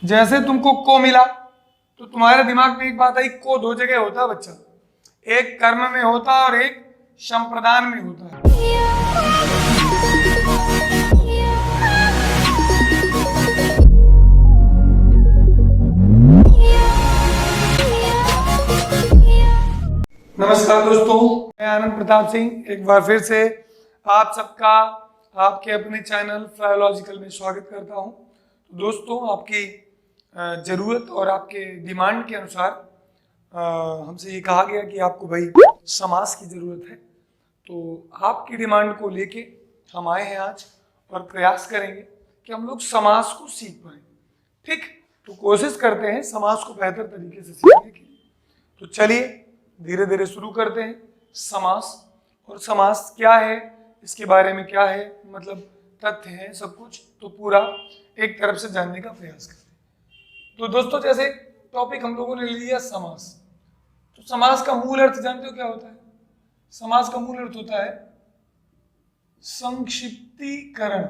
जैसे तुमको को मिला तो तुम्हारे दिमाग में एक बात आई, को दो जगह होता है बच्चा, एक कर्म में होता है और एक संप्रदान में होता है। नमस्कार दोस्तों, मैं आनंद प्रताप सिंह एक बार फिर से आप सबका आपके अपने चैनल फ्लायोलॉजिकल में स्वागत करता हूं। तो दोस्तों, आपकी ज़रूरत और आपके डिमांड के अनुसार हमसे ये कहा गया कि आपको भाई समास की ज़रूरत है। तो आपकी डिमांड को लेके हम आए हैं आज और प्रयास करेंगे कि हम लोग समास को सीख पाएँ। ठीक, तो कोशिश करते हैं समास को बेहतर तरीके से सीखने की। तो चलिए धीरे धीरे शुरू करते हैं। समास और समास क्या है, इसके बारे में क्या है, मतलब तथ्य है, सब कुछ तो पूरा एक तरफ से जानने का प्रयास करते हैं। तो दोस्तों, जैसे टॉपिक हम लोगों ने लिया समास, तो समास का मूल अर्थ जानते हो क्या होता है? समास का मूल अर्थ होता है संक्षिप्तीकरण।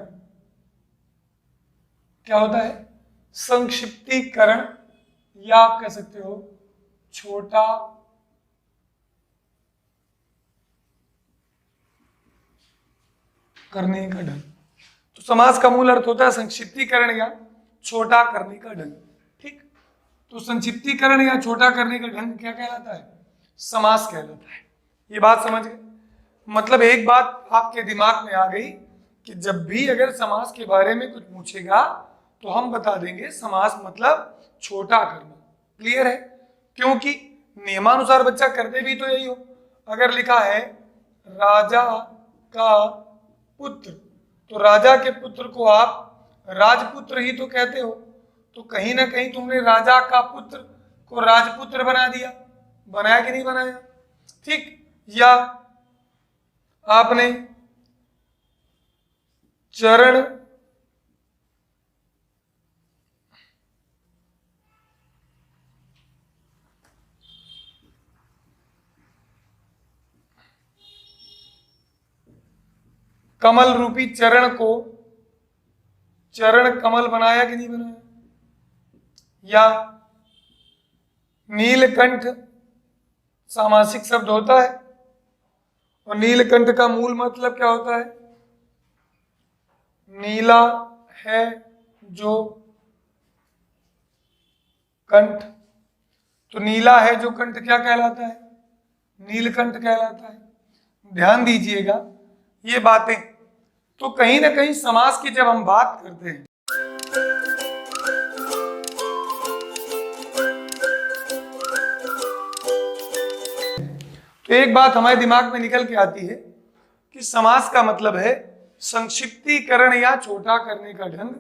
क्या होता है? संक्षिप्तीकरण, या आप कह सकते हो छोटा करने का ढंग। तो समास का मूल अर्थ होता है संक्षिप्तीकरण या छोटा करने का ढंग। ठीक, तो संक्षिप्तीकरण या छोटा करने का ढंग क्या कहलाता है? समास कहलाता है। ये बात समझ गए? मतलब एक बात आपके दिमाग में आ गई कि जब भी अगर समास के बारे में कुछ पूछेगा तो हम बता देंगे समास मतलब छोटा करना। क्लियर है? क्योंकि नियमानुसार बच्चा करते भी तो यही हो। अगर लिखा है राजा का पुत्र, तो राजा के पुत्र को आप राजपुत्र ही तो कहते हो। तो कहीं ना कहीं तुमने राजा का पुत्र को राजपुत्र बना दिया। बनाया कि नहीं बनाया? ठीक, या आपने चरण कमल रूपी चरण को चरण कमल बनाया कि नहीं बनाया? या नीलकंठ सामासिक शब्द होता है, और नीलकंठ का मूल मतलब क्या होता है? नीला है जो कंठ। तो नीला है जो कंठ क्या कहलाता है? नीलकंठ कहलाता है। ध्यान दीजिएगा ये बातें। तो कहीं ना कहीं समास की जब हम बात करते हैं तो एक बात हमारे दिमाग में निकल के आती है कि समास का मतलब है संक्षिप्तीकरण या छोटा करने का ढंग।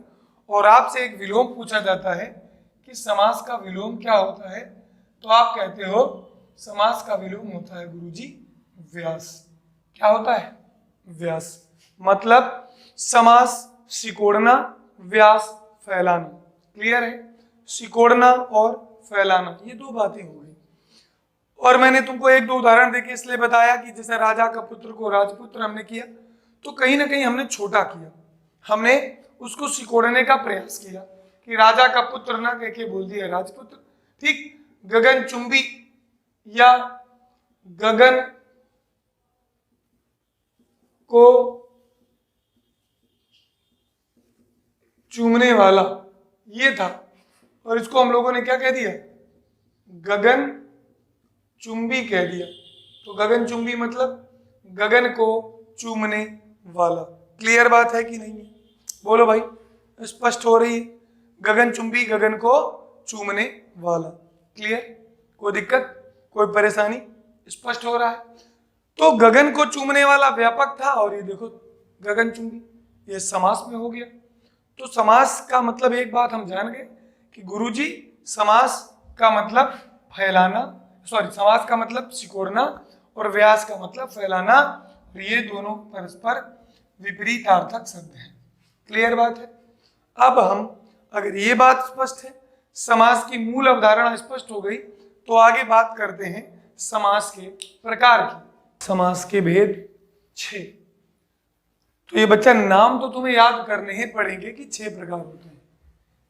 और आपसे एक विलोम पूछा जाता है कि समास का विलोम क्या होता है, तो आप कहते हो समास का विलोम होता है गुरुजी व्यास। क्या होता है? व्यास। मतलब समास सिकोड़ना, व्यास फैलाना। क्लियर है? सिकोड़ना और फैलाना, ये दो बातें हो गई। और मैंने तुमको एक दो उदाहरण देके इसलिए बताया कि जैसे राजा का पुत्र को राजपुत्र हमने किया, तो कहीं ना कहीं हमने छोटा किया, हमने उसको सिकोड़ने का प्रयास किया कि राजा का पुत्र ना कह के बोल दिया राजपुत्र। ठीक, गगन चुंबी या गगन को चूमने वाला, ये था, और इसको हम लोगों ने क्या कह दिया? गगन चुंबी कह दिया। तो गगन चुंबी मतलब गगन को चूमने वाला। क्लियर बात है कि नहीं है? बोलो भाई, स्पष्ट हो रही है? गगन चुंबी, गगन को चूमने वाला। क्लियर? कोई दिक्कत, कोई परेशानी? स्पष्ट हो रहा है? तो गगन को चूमने वाला व्यापक था, और ये देखो गगन चुंबी, ये समास में हो गया। तो समास का मतलब एक बात हम जान गए कि गुरुजी समास का मतलब फैलाना, समास का मतलब सिकोड़ना और व्यास का मतलब फैलाना, और ये दोनों परस्पर विपरीतार्थक शब्द हैं। क्लियर बात है? अब हम, अगर ये बात स्पष्ट है, समास की मूल अवधारणा स्पष्ट हो गई, तो आगे बात करते हैं समास के प्रकार की। समास के भेद 6। तो ये बच्चा नाम तो तुम्हें याद करने ही पड़ेंगे कि 6 प्रकार होते हैं।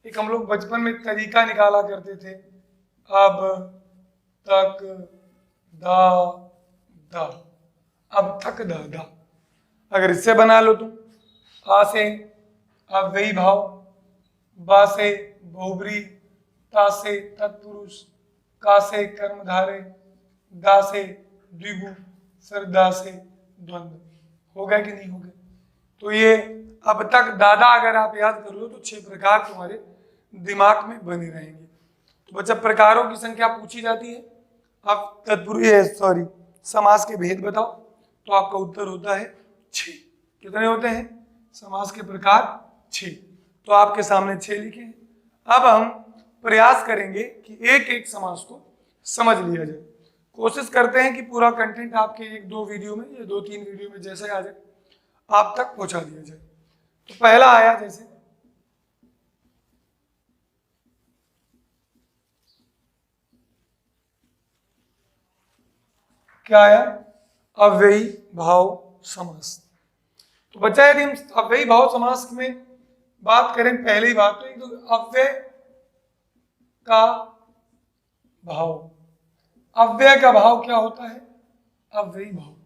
एक हम लोग बचपन में तरीका निकाला करते थे, अब तक दा दा, अब तक दा दा। अगर इससे बना लो तुम, आ से अव्ययी भाव, बा से बहुब्री, ता से तत्पुरुष, का से कर्मधारय, दा से द्विगु, फिर दा से द्वंद्व। हो गया कि नहीं हो गया? तो ये अब तक दादा अगर आप याद कर लो तो 6 प्रकार तुम्हारे दिमाग में बने रहेंगे। तो बच्चा प्रकारों की संख्या पूछी जाती है, अब तत्पुरुष सॉरी समास के भेद बताओ, तो आपका उत्तर होता है 6। कितने होते हैं समास के प्रकार? 6। तो आपके सामने 6 लिखे हैं। अब हम प्रयास करेंगे कि एक एक समास को समझ लिया जाए। कोशिश करते हैं कि पूरा कंटेंट आपके 1-2 वीडियो में या 2-3 वीडियो में जैसे आ जाए आप तक पहुंचा दिया जाए। तो पहला आया, जैसे क्या आया? अव्ययी भाव समास। तो बच्चा यदि हम अव्ययी भाव समास में बात करें, पहली बात तो एक तो अव्यय का भाव। अव्यय का भाव क्या होता है? अव्ययी भाव।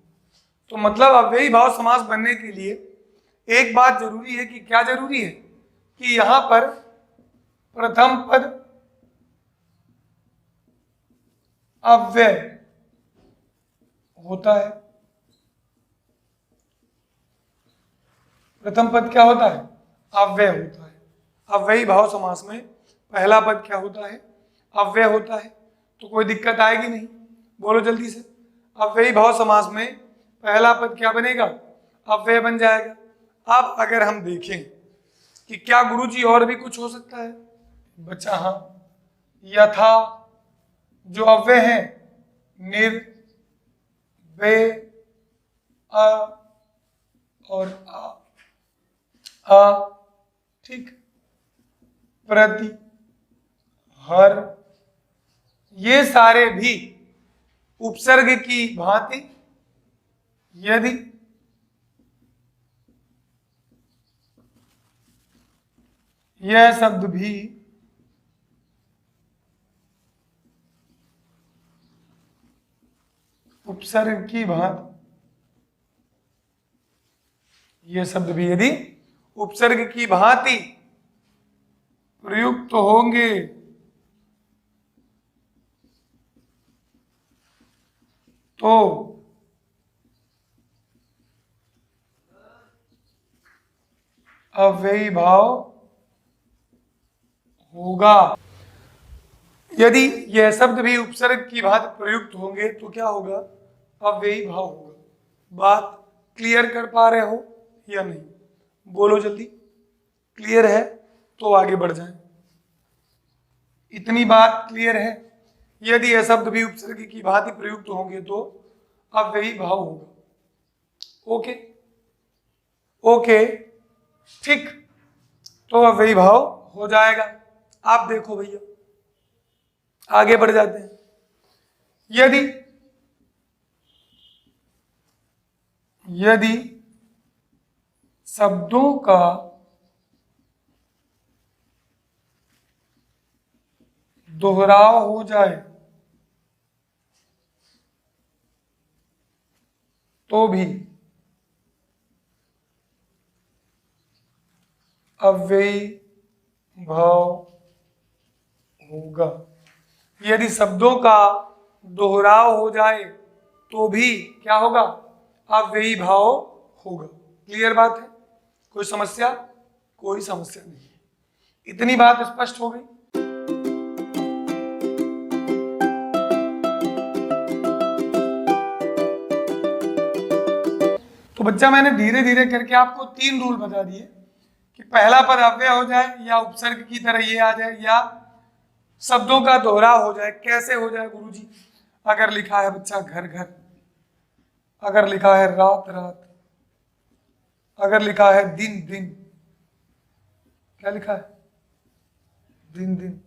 तो मतलब अव्ययी भाव समास बनने के लिए एक बात जरूरी है कि क्या जरूरी है कि यहां पर प्रथम पद अव्यय होता है। प्रथम पद क्या होता है? अव्यय होता है। अव्ययी भाव समास में पहला पद क्या होता है? अव्यय होता है। तो कोई दिक्कत आएगी नहीं, बोलो जल्दी से। अव्ययी भाव समास में पहला पद क्या बनेगा? अव्यय बन जाएगा। अब अगर हम देखें कि क्या गुरुजी और भी कुछ हो सकता है? बच्चा हाँ, यथा जो अव्यय है, निर, वे, अ और आ, ठीक, प्रति, हर, ये सारे भी उपसर्ग की भांति यदि यह शब्द भी उपसर्ग की भांति, यह शब्द भी यदि उपसर्ग की भांति प्रयुक्त होंगे तो अव्ययी भाव होगा। यदि यह शब्द भी उपसर्ग की भांति प्रयुक्त होंगे तो क्या होगा? अव्ययी भाव होगा। बात क्लियर कर पा रहे हो या नहीं? बोलो जल्दी। क्लियर है तो आगे बढ़ जाएं। इतनी बात क्लियर है? यदि यह शब्द भी उपसर्ग की भांति प्रयुक्त होंगे तो अव्ययी भाव होगा। ओके ओके, ठीक। तो अव्ययी भाव हो जाएगा। आप देखो भैया, आगे बढ़ जाते हैं। यदि यदि शब्दों का दोहराव हो जाए तो भी अव्ययी भाव होगा। यदि शब्दों का दोहराव हो जाए तो भी क्या होगा? अव्ययी भाव होगा। क्लियर बात है? कोई समस्या? कोई समस्या नहीं। इतनी बात स्पष्ट हो गई। तो बच्चा मैंने धीरे धीरे करके आपको 3 रूल बता दिए कि पहला पद अव्यय हो जाए, या उपसर्ग की तरह ये आ जाए, या शब्दों का दोहराव हो जाए। कैसे हो जाए गुरुजी? अगर लिखा है बच्चा घर घर, अगर लिखा है रात रात, अगर लिखा है दिन दिन, क्या लिखा है? दिन दिन।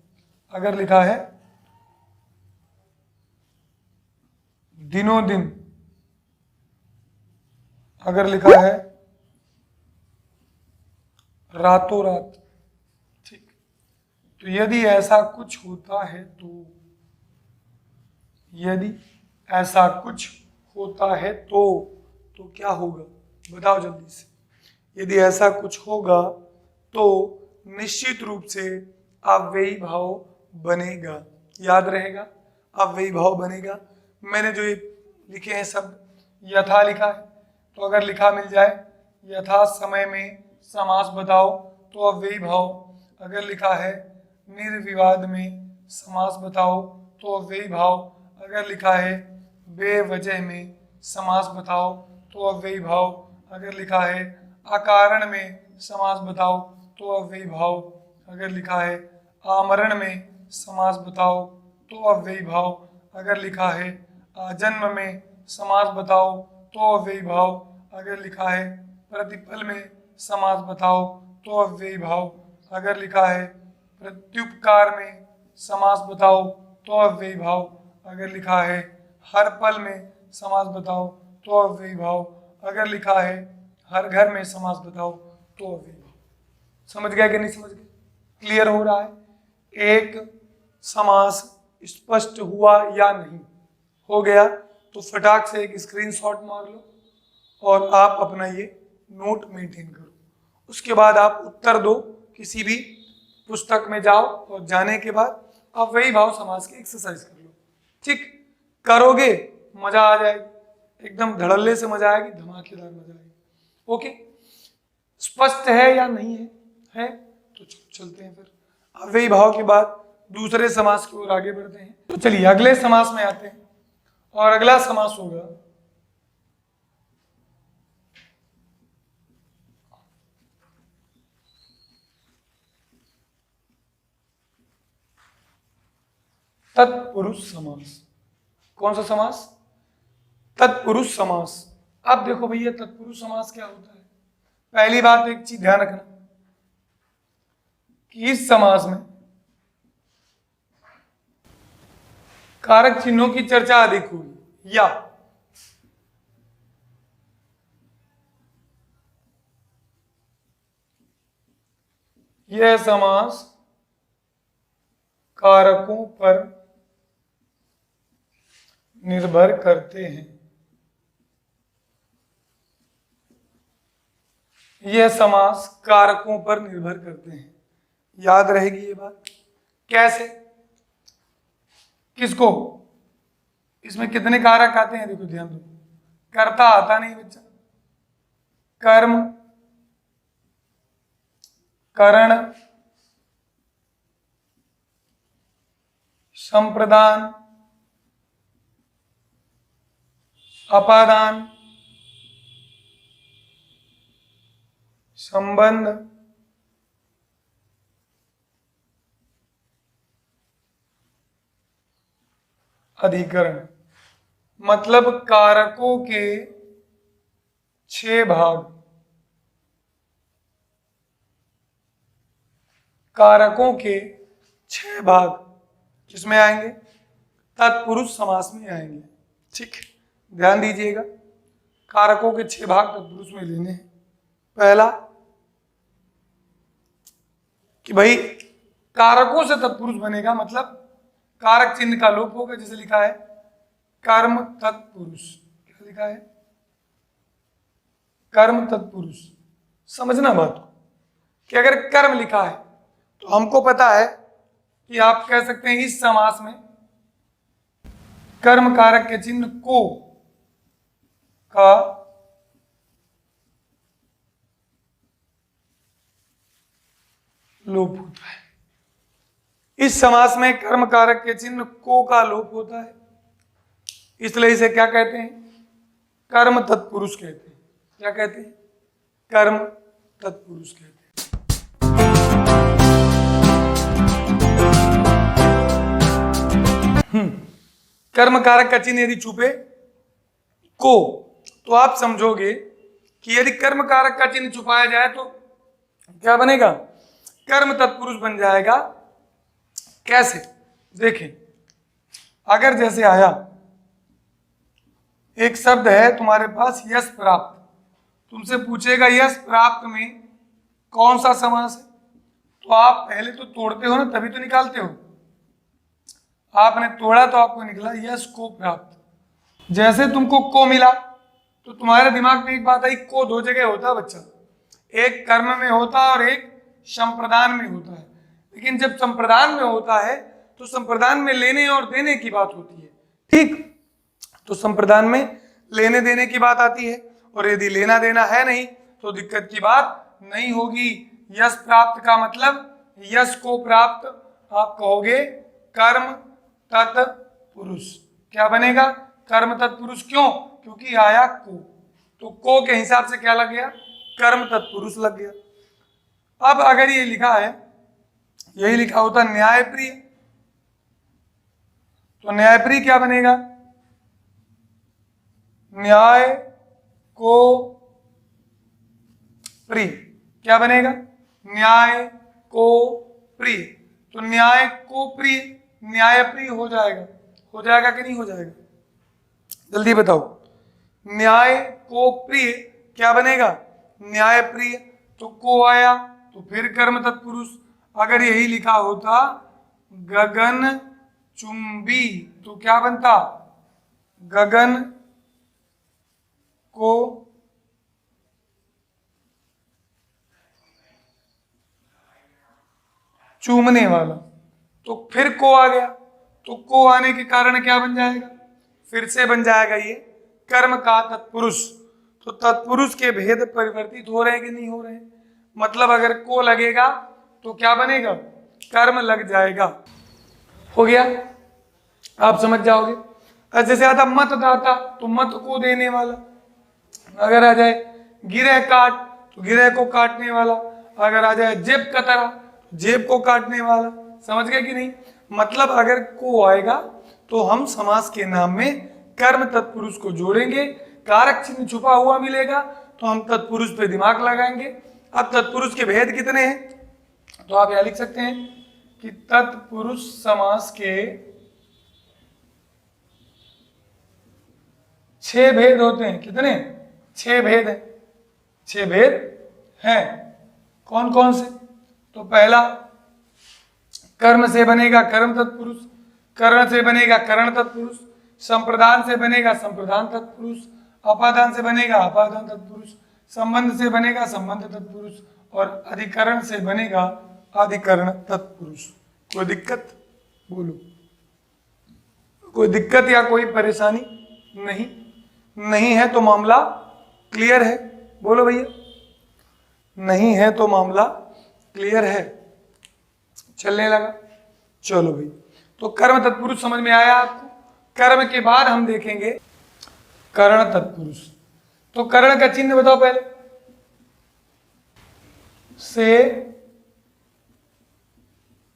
अगर लिखा है दिनों दिन, अगर लिखा है रातों रात, ठीक। तो यदि ऐसा कुछ होता है यदि ऐसा कुछ होता है तो क्या होगा, बताओ जल्दी से। यदि ऐसा कुछ होगा तो निश्चित रूप से अव्ययी भाव बनेगा, याद रहेगा, अव्ययी भाव बनेगा। मैंने जो ये लिखे हैं शब्द, यथा लिखा है, तो अगर लिखा मिल जाए यथा समय में समास बताओ तो अव्ययी भाव, अगर लिखा है निर्विवाद में समास बताओ तो अव्ययी भाव, अगर लिखा है बेवजह में समास बताओ तो अव्ययी भाव, अगर लिखा है अकारण में समास बताओ तो अव्ययी भाव, अगर लिखा है आमरण में समास बताओ तो अव्ययी भाव, अगर लिखा है आजन्म में समास बताओ तो अव्ययी भाव, अगर लिखा है प्रतिपल में समास बताओ तो अव्ययी भाव, अगर लिखा है प्रत्युपकार में समास बताओ तो अव्ययी भाव, अगर लिखा है हर पल में समास बताओ तो अव्ययी भाव, अगर लिखा है हर घर में समास बताओ तो अव्ययी भाव। समझ गया कि नहीं समझ गया, क्लियर हो रहा है? एक समास स्पष्ट हुआ या नहीं, हो गया तो फटाक से एक स्क्रीनशॉट मार लो और आप अपना ये नोट मेंटेन करो। उसके बाद आप उत्तर दो, किसी भी पुस्तक में जाओ और जाने के बाद आप वही भाव समास की एक्सरसाइज कर लो। ठीक, करोगे मजा आ जाएगी, एकदम धड़ल्ले से मजा आएगी, धमाकेदार मजा आएगी। ओके, स्पष्ट है या नहीं है तो चलते हैं फिर अव्ययी भाव के बाद दूसरे समास की ओर आगे बढ़ते हैं। तो चलिए अगले समास में आते हैं और अगला समास होगा तत्पुरुष समास। कौन सा समास? तत्पुरुष समास। अब देखो भैया तत्पुरुष समास क्या होता है। पहली बात एक चीज ध्यान रखना कि इस समास में कारक चिन्हों की चर्चा अधिक हुई, या यह समास कारकों पर निर्भर करते हैं। यह समास कारकों पर निर्भर करते हैं, याद रहेगी ये बात। कैसे, किसको? इसमें कितने कारक आते हैं देखो ध्यान दो। कर्ता आता नहीं बच्चा, कर्म, करण, संप्रदान, अपादान, संबंध, अधिकरण। मतलब कारकों के 6 भाग, कारकों के 6 भाग किसमें आएंगे? तत्पुरुष समास में आएंगे। ठीक, ध्यान दीजिएगा, कारकों के 6 भाग तत्पुरुष में लेने हैं। पहला कि भाई कारकों से तत्पुरुष बनेगा, मतलब कारक चिन्ह का लोप होगा। जैसे लिखा है कर्म तत्पुरुष, क्या लिखा है? कर्म तत्पुरुष। समझना बात को कि अगर कर्म लिखा है तो हमको पता है कि आप कह सकते हैं इस समास में कर्म कारक के चिन्ह को का लोप होता है। इस समास में कर्म कारक के चिन्ह को का लोप होता है, इसलिए इसे क्या कहते हैं? कर्म तत्पुरुष कहते हैं। क्या कहते हैं? कर्म तत्पुरुष कहते हैं। कर्म कारक का चिन्ह यदि छुपे को, तो आप समझोगे कि यदि कर्म कारक का चिन्ह छुपाया जाए तो क्या बनेगा? कर्म तत्पुरुष बन जाएगा। कैसे? देखें, अगर जैसे आया एक शब्द है तुम्हारे पास यश प्राप्त, तुमसे पूछेगा यश प्राप्त में कौन सा समास है, तो आप पहले तो तोड़ते हो ना, तभी तो निकालते हो। आपने तोड़ा तो आपको निकला यश को प्राप्त। जैसे तुमको को मिला तो तुम्हारे दिमाग में एक बात आई, को दो जगह होता है बच्चा, एक कर्म में होता है और एक संप्रदान में होता है। लेकिन जब संप्रदान में होता है तो संप्रदान में लेने और देने की बात होती है, ठीक। तो संप्रदान में लेने देने की बात आती है, और यदि लेना देना है नहीं तो दिक्कत की बात नहीं होगी। यश प्राप्त का मतलब यश को प्राप्त, आप कहोगे कर्म तत्पुरुष। क्या बनेगा? कर्म तत्पुरुष। क्यों? क्योंकि आया को, तो को के हिसाब से क्या लग गया? कर्म तत्पुरुष लग गया। अब अगर ये लिखा है, यही लिखा होता न्यायप्रिय, तो न्यायप्रिय क्या बनेगा? न्याय को प्रिय। क्या बनेगा? न्याय को प्रिय। तो न्याय को प्रिय न्याय प्रिय हो जाएगा। हो जाएगा कि नहीं हो जाएगा? जल्दी बताओ। न्याय को प्रिय क्या बनेगा? न्याय प्रिय। तो को आया तो फिर कर्म तत्पुरुष। अगर यही लिखा होता गगन चुंबी तो क्या बनता? गगन को चूमने वाला, तो फिर को आ गया, तो को आने के कारण क्या बन जाएगा? फिर से बन जाएगा ये कर्म का तत्पुरुष। तो तत्पुरुष के भेद परिवर्तित हो रहे हैं कि नहीं हो रहे हैं? मतलब अगर को लगेगा तो क्या बनेगा? कर्म लग जाएगा। हो गया? आप समझ जाओगे। जैसे आता मतदाता, तो मत को देने वाला। अगर आ जाए गिरह काट, तो गिरह को काटने वाला। अगर आ जाए जेब कतरा, जेब को काटने वाला। समझ गए कि नहीं? मतलब अगर को आएगा तो हम समास के नाम में कर्म तत्पुरुष को जोड़ेंगे, कारक चिन्ह छुपा हुआ मिलेगा तो हम तत्पुरुष पे दिमाग लगाएंगे। अब तत्पुरुष के भेद कितने हैं? तो आप यह लिख सकते हैं कि तत्पुरुष समास के 6 भेद होते हैं। कितने? 6 भेद हैं। 6 भेद हैं। कौन कौन से? तो पहला, कर्म से बनेगा कर्म तत्पुरुष, कर्ण से बनेगा कर्ण तत्पुरुष, संप्रदान से बनेगा संप्रदान तत्पुरुष, अपादान से बनेगा अपादान तत्पुरुष, संबंध से बनेगा संबंध तत्पुरुष, और अधिकरण से बनेगा अधिकरण तत्पुरुष। कोई दिक्कत? बोलो। कोई दिक्कत या कोई परेशानी? नहीं। नहीं है तो मामला क्लियर है। बोलो भैया। नहीं है तो मामला क्लियर है। चलने लगा। चलो भाई, तो कर्म तत्पुरुष समझ में आया आपको। कर्म के बाद हम देखेंगे कर्ण तत्पुरुष। तो कर्ण का चिन्ह बताओ पहले। से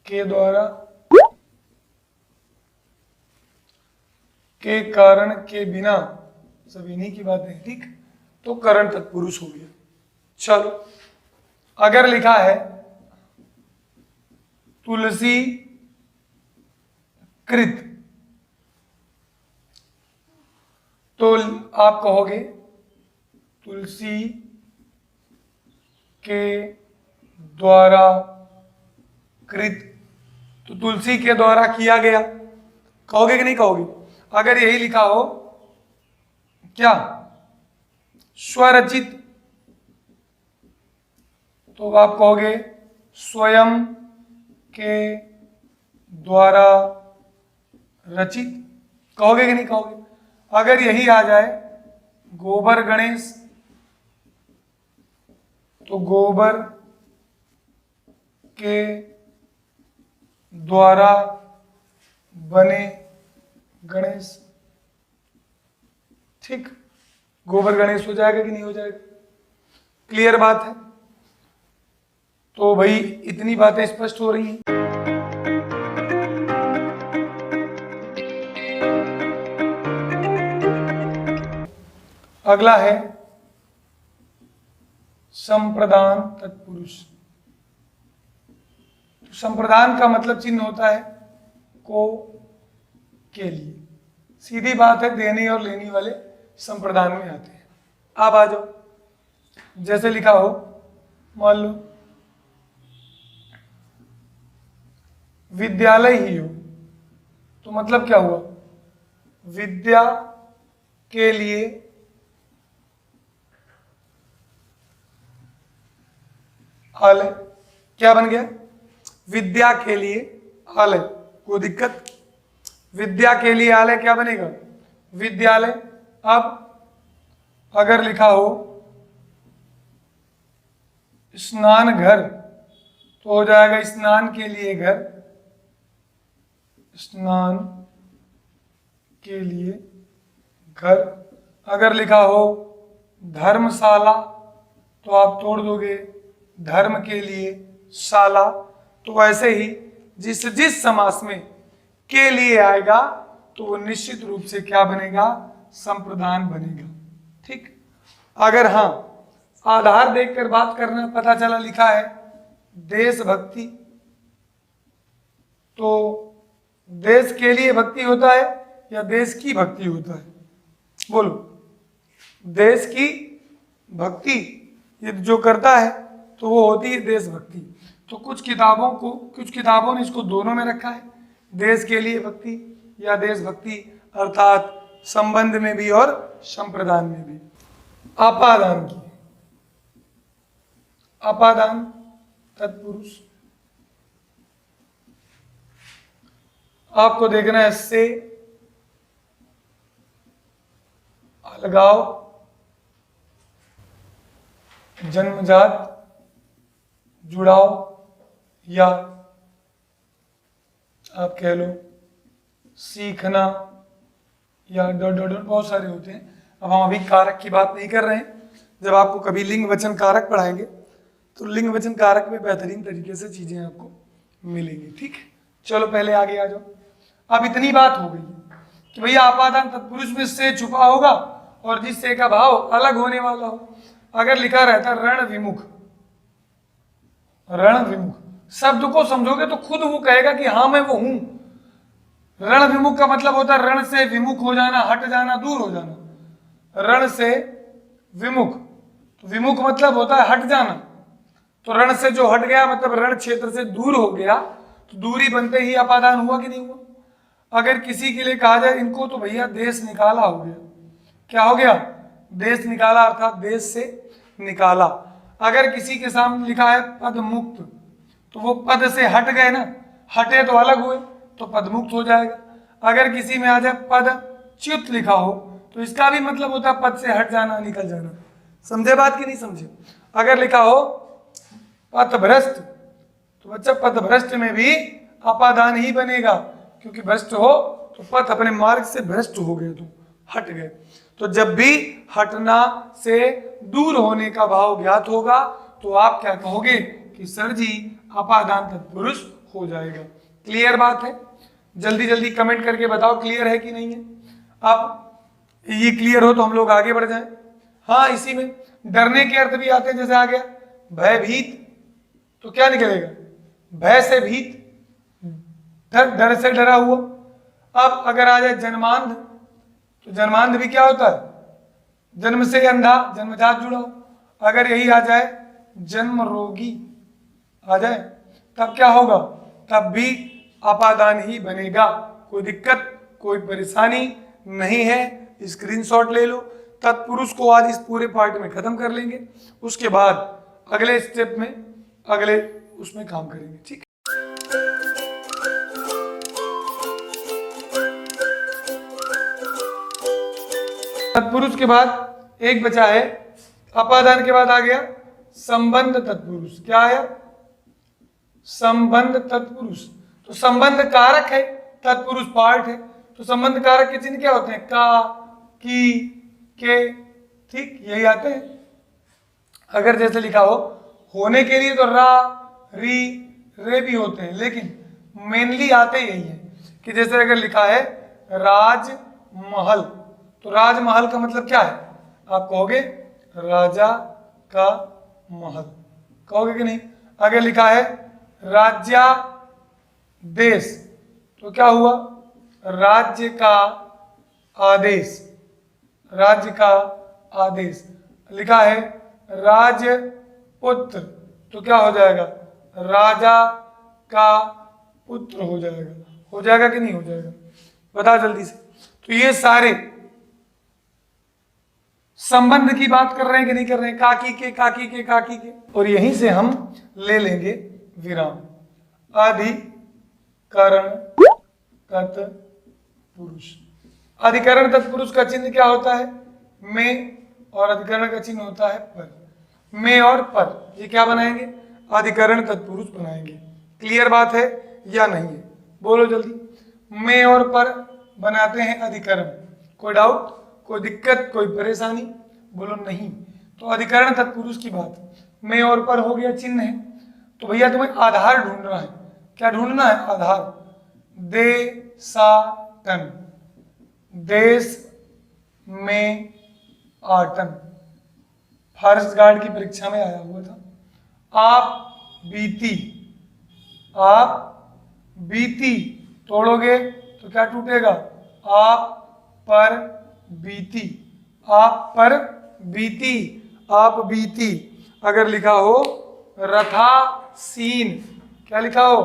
के द्वारा, के कारण, के बिना, सब इन्हीं की बातें हैं, ठीक। तो कर्ण तत्पुरुष हो गया। चलो, अगर लिखा है तुलसी कृत, तो आप कहोगे तुलसी के द्वारा कृत, तो तुलसी के द्वारा किया गया। कहोगे कि नहीं कहोगे? अगर यही लिखा हो क्या स्वरचित, तो आप कहोगे स्वयं के द्वारा रचित। कहोगे कि नहीं कहोगे? अगर यही आ जाए गोबर गणेश, तो गोबर के द्वारा बने गणेश, ठीक। गोबर गणेश हो जाएगा कि नहीं हो जाएगा? क्लियर बात है। तो भाई इतनी बातें स्पष्ट हो रही हैं। अगला है संप्रदान तत्पुरुष। संप्रदान का मतलब चिन्ह होता है को के लिए। सीधी बात है, देने और लेने वाले संप्रदान में आते हैं। आप आ जाओ। जैसे लिखा हो, मान लो विद्यालय ही हो, तो मतलब क्या हुआ, विद्या के लिए आलय, क्या बन गया, विद्या के लिए आलय, कोई दिक्कत, विद्या के लिए आलय क्या बनेगा, विद्यालय। अब अगर लिखा हो स्नान घर, तो हो जाएगा स्नान के लिए घर, स्नान के लिए घर। अगर लिखा हो धर्मशाला, तो आप तोड़ दोगे धर्म के लिए शाला। तो वैसे ही जिस समास में के लिए आएगा तो वो निश्चित रूप से क्या बनेगा, संप्रदान बनेगा। ठीक। अगर हाँ आधार देखकर बात करना, पता चला लिखा है देशभक्ति, तो देश के लिए भक्ति होता है या देश की भक्ति होता है, बोलो। देश की भक्ति ये जो करता है तो वो होती है देशभक्ति। तो कुछ किताबों ने इसको दोनों में रखा है, देश के लिए भक्ति या देशभक्ति, अर्थात संबंध में भी और संप्रदान में भी। आपादान की, आपादान तत्पुरुष, आपको देखना है से अलगाव, जन्मजात जुड़ाव, या आप कह लो सीखना, या डॉट डॉट डॉट, बहुत सारे होते हैं। अब हम अभी कारक की बात नहीं कर रहे हैं, जब आपको कभी लिंग वचन कारक पढ़ाएंगे तो लिंग वचन कारक में बेहतरीन तरीके से चीजें आपको मिलेंगी। ठीक है, चलो पहले आगे आ जाओ। अब इतनी बात हो गई कि भैया आपादान तत्पुरुष में से छुपा होगा और जिस से का भाव अलग होने वाला हो। अगर लिखा रहता रण विमुख, रण विमुख शब्द को समझोगे तो खुद वो कहेगा कि हाँ मैं वो हूं। रण विमुख का मतलब होता है रण से विमुख हो जाना, हट जाना, दूर हो जाना। रण से विमुख, तो विमुख मतलब होता है हट जाना। तो रण से जो हट गया मतलब रण क्षेत्र से दूर हो गया, तो दूरी बनते ही अपादान हुआ कि नहीं हुआ। अगर किसी के लिए कहा जाए इनको, तो भैया देश निकाला हो गया। क्या हो गया, देश निकाला, अर्थात देश से निकाला। अगर किसी के सामने लिखा है पद मुक्त, तो वो पद से हट गए ना, हटे तो अलग हुए, तो पद मुक्त हो जाएगा। अगर किसी में आ जाए पद च्युत लिखा हो, तो इसका भी मतलब होता है पद से हट जाना, निकल जाना। समझे बात कि नहीं समझे। अगर लिखा हो पथभ्रष्ट, तो बच्चा पथभ्रष्ट में भी अपादान ही बनेगा, क्योंकि भ्रष्ट हो तो पथ अपने मार्ग से भ्रष्ट हो गए, तो हट गए। तो जब भी हटना से दूर होने का भाव ज्ञात होगा तो आप क्या कहोगे कि सर जी अपादान तत्पुरुष हो जाएगा। क्लियर बात है, जल्दी जल्दी कमेंट करके बताओ क्लियर है कि नहीं है। अब ये क्लियर हो तो हम लोग आगे बढ़ जाएं। हाँ, इसी में डरने के अर्थ भी आते हैं, जैसे आ गया भयभीत, तो क्या निकलेगा, भय से भीत, डर से डरा हुआ। अब अगर आ जाए जन्मांध, तो जन्मांध भी क्या होता है, जन्म से अंधा, जन्मजात जुड़ा। अगर यही आ जाए जन्म रोगी आ जाए, तब क्या होगा, तब भी अपादान ही बनेगा। कोई दिक्कत, कोई परेशानी नहीं है, स्क्रीनशॉट ले लो। तत्पुरुष को आज इस पूरे पार्ट में खत्म कर लेंगे, उसके बाद अगले स्टेप में अगले उसमें काम करेंगे। ठीक है, तत्पुरुष के बाद एक बचा है, अपादान के बाद आ गया संबंध तत्पुरुष। क्या आया, संबंध तत्पुरुष। तो संबंध कारक है, तत्पुरुष पार्ट है। तो संबंध कारक के चिन्ह क्या होते हैं, का, की, के, ठीक, यही आते हैं। अगर जैसे लिखा हो होने के लिए तो रा, री, रे भी होते हैं, लेकिन मेनली आते यही है कि जैसे अगर लिखा है राजमहल, तो राजमहल का मतलब क्या है, आप कहोगे राजा का महल, कहोगे कि नहीं। अगर लिखा है राज्यादेश, तो क्या हुआ, राज्य का आदेश, राज्य का आदेश। लिखा है राजपुत्र, तो क्या हो जाएगा, राजा का पुत्र हो जाएगा कि नहीं हो जाएगा? बता जल्दी से। तो ये सारे संबंध की बात कर रहे हैं कि नहीं कर रहे हैं? काकी के काकी के काकी के। और यहीं से हम ले लेंगे विराम। अधिकरण तत्पुरुष। अधिकरण तत्पुरुष का चिन्ह क्या होता है? में, और अधिकरण का चिन्ह होता है पर। में और पर, ये क्या बनाएंगे? अधिकरण तत्पुरुष बनाएंगे। क्लियर बात है या नहीं है? बोलो जल्दी। में और पर बनाते हैं अधिकरण। कोई डाउट, कोई दिक्कत, कोई परेशानी? बोलो नहीं। तो अधिकरण तत्पुरुष की बात, में और पर हो गया चिन्ह है। तो भैया तुम्हें आधार ढूंढना है। क्या ढूंढना है? आधार। देशाटन, देश में आटन, फॉरेस्ट गार्ड की परीक्षा में आया हुआ था। आप बीती, आप बीती तोड़ोगे तो क्या टूटेगा? आप पर बीती, आप पर बीती, आप बीती। अगर लिखा हो रथा सीन, क्या लिखा हो?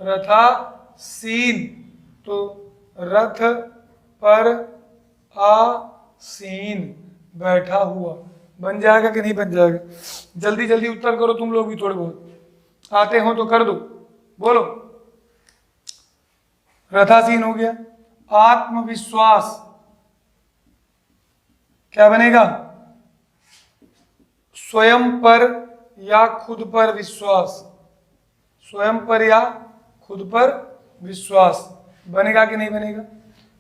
रथा सीन, तो रथ पर आसीन, बैठा हुआ। बन जाएगा कि नहीं बन जाएगा? जल्दी जल्दी उत्तर करो, तुम लोग भी थोड़े बहुत आते हो तो कर दो। बोलो। रथासीन हो गया। आत्मविश्वास क्या बनेगा? स्वयं पर या खुद पर विश्वास, स्वयं पर या खुद पर विश्वास बनेगा कि नहीं बनेगा?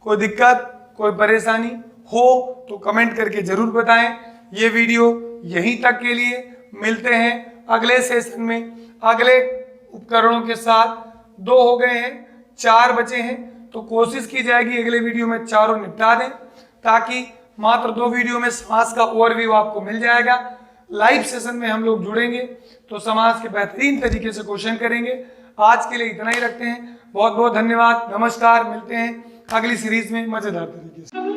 कोई दिक्कत, कोई परेशानी हो तो कमेंट करके जरूर बताएं। ये वीडियो यहीं तक के लिए। मिलते हैं अगले सेशन में अगले उपकरणों के साथ। 2 हो गए हैं, 4 बचे हैं, तो कोशिश की जाएगी अगले वीडियो में चारों निपटा दें, ताकि मात्र 2 वीडियो में समाज का ओवरव्यू आपको मिल जाएगा। लाइव सेशन में हम लोग जुड़ेंगे तो समाज के बेहतरीन तरीके से क्वेश्चन करेंगे। आज के लिए इतना ही रखते हैं। बहुत बहुत धन्यवाद, नमस्कार। मिलते हैं अगली सीरीज में मजेदार तरीके से।